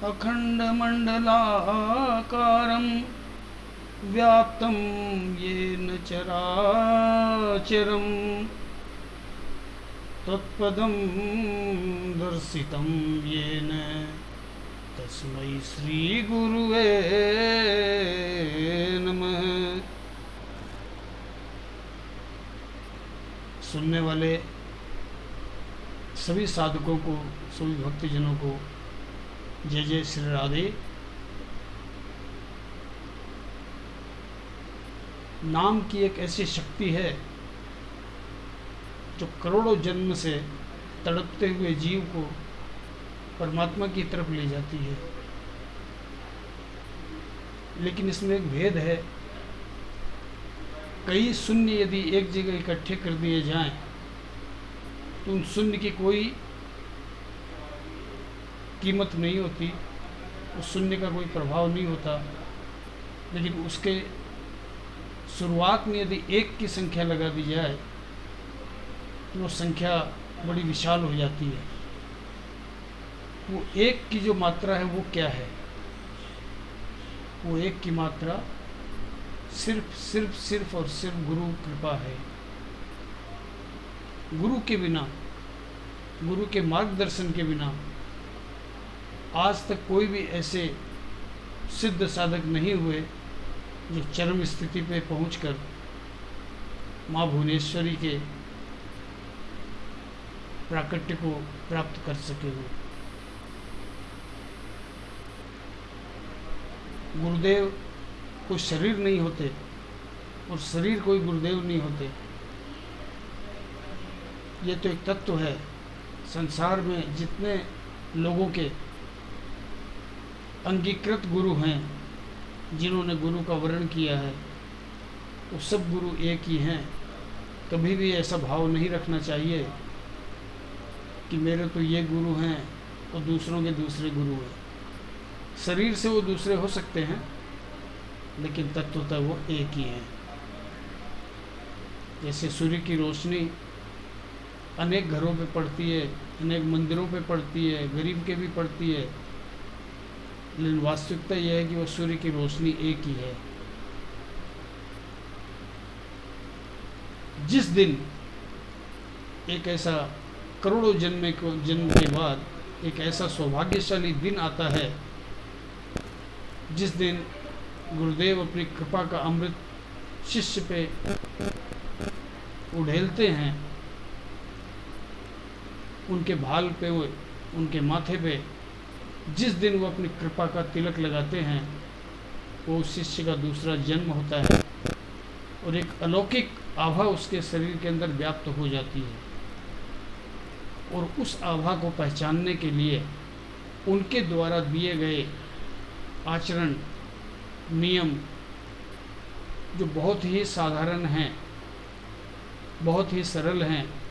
अखण्डमण्डलाकारं व्याप्तं येन चराचरं तत्पदं दर्शितं येन तस्मै श्रीगुरुवे नमः। सुनने वाले सभी साधकों को, सभी भक्तजनों को जय जय श्री राधे। नाम की एक ऐसी शक्ति है जो करोड़ों जन्म से तड़पते हुए जीव को परमात्मा की तरफ ले जाती है। लेकिन इसमें एक भेद है। कई शून्य यदि एक जगह इकट्ठे कर दिए जाएं तो उन शून्य की कोई कीमत नहीं होती, उस शून्य का कोई प्रभाव नहीं होता। लेकिन उसके शुरुआत में यदि एक की संख्या लगा दी जाए तो वो संख्या बड़ी विशाल हो जाती है। वो एक की जो मात्रा है वो क्या है? वो एक की मात्रा सिर्फ और सिर्फ गुरु कृपा है। गुरु के बिना, गुरु के मार्गदर्शन के बिना आज तक कोई भी ऐसे सिद्ध साधक नहीं हुए जो चरम स्थिति पे पहुंचकर माँ भुवनेश्वरी के प्राकट्य को प्राप्त कर सके हो। गुरुदेव कोई शरीर नहीं होते और शरीर कोई गुरुदेव नहीं होते। ये तो एक तत्व है। संसार में जितने लोगों के अंगीकृत गुरु हैं, जिन्होंने गुरु का वर्ण किया है, वो सब गुरु एक ही हैं। कभी भी ऐसा भाव नहीं रखना चाहिए कि मेरे तो ये गुरु हैं और दूसरों के दूसरे गुरु हैं। शरीर से वो दूसरे हो सकते हैं लेकिन तत्वतः वो एक ही हैं। जैसे सूर्य की रोशनी अनेक घरों पे पड़ती है, अनेक मंदिरों पे पड़ती है, गरीब के भी पड़ती है, लेकिन वास्तविकता यह है कि वो सूर्य की रोशनी एक ही है। जिस दिन एक ऐसा करोड़ों जन्म के बाद एक ऐसा सौभाग्यशाली दिन आता है जिस दिन गुरुदेव अपनी कृपा का अमृत शिष्य पे उड़ेलते हैं, उनके भाल पे, उनके माथे पे जिस दिन वो अपनी कृपा का तिलक लगाते हैं, वो उस शिष्य का दूसरा जन्म होता है और एक अलौकिक आभा उसके शरीर के अंदर व्याप्त हो जाती है। और उस आभा को पहचानने के लिए उनके द्वारा दिए गए आचरण नियम, जो बहुत ही साधारण हैं, बहुत ही सरल हैं,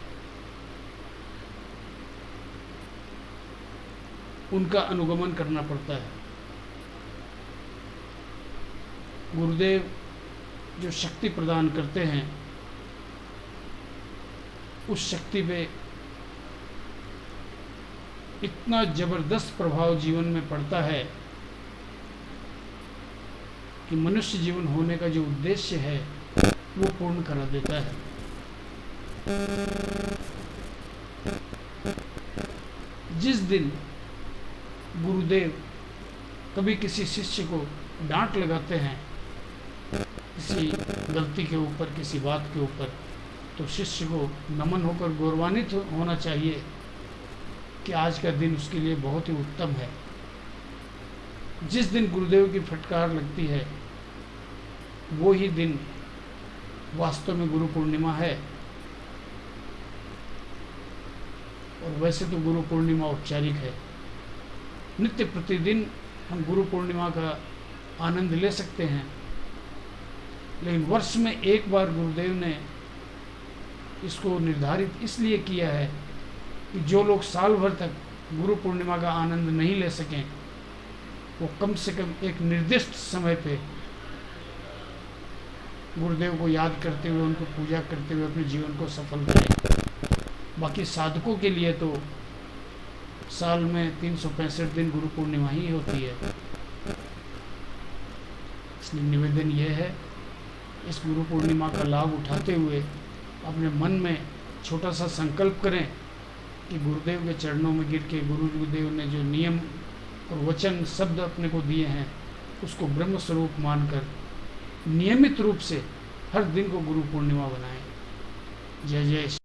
उनका अनुगमन करना पड़ता है। गुरुदेव जो शक्ति प्रदान करते हैं, उस शक्ति पे इतना जबरदस्त प्रभाव जीवन में पड़ता है कि मनुष्य जीवन होने का जो उद्देश्य है वो पूर्ण करा देता है। जिस दिन गुरुदेव कभी किसी शिष्य को डांट लगाते हैं किसी गलती के ऊपर, किसी बात के ऊपर, तो शिष्य को नमन होकर गौरवान्वित होना चाहिए कि आज का दिन उसके लिए बहुत ही उत्तम है। जिस दिन गुरुदेव की फटकार लगती है वो ही दिन वास्तव में गुरु पूर्णिमा है। और वैसे तो गुरु पूर्णिमा औपचारिक है। नित्य प्रतिदिन हम गुरु पूर्णिमा का आनंद ले सकते हैं, लेकिन वर्ष में एक बार गुरुदेव ने इसको निर्धारित इसलिए किया है कि जो लोग साल भर तक गुरु पूर्णिमा का आनंद नहीं ले सकें, वो कम से कम एक निर्दिष्ट समय पे गुरुदेव को याद करते हुए, उनको पूजा करते हुए अपने जीवन को सफल करें। बाकी साधकों के लिए तो साल में 365 दिन गुरु पूर्णिमा ही होती है। इसलिए निवेदन यह है, इस गुरु पूर्णिमा का लाभ उठाते हुए अपने मन में छोटा सा संकल्प करें कि गुरुदेव के चरणों में गिर के गुरुदेव ने जो नियम और वचन शब्द अपने को दिए हैं उसको ब्रह्म स्वरूप मानकर नियमित रूप से हर दिन को गुरु पूर्णिमा बनाएं। जय जय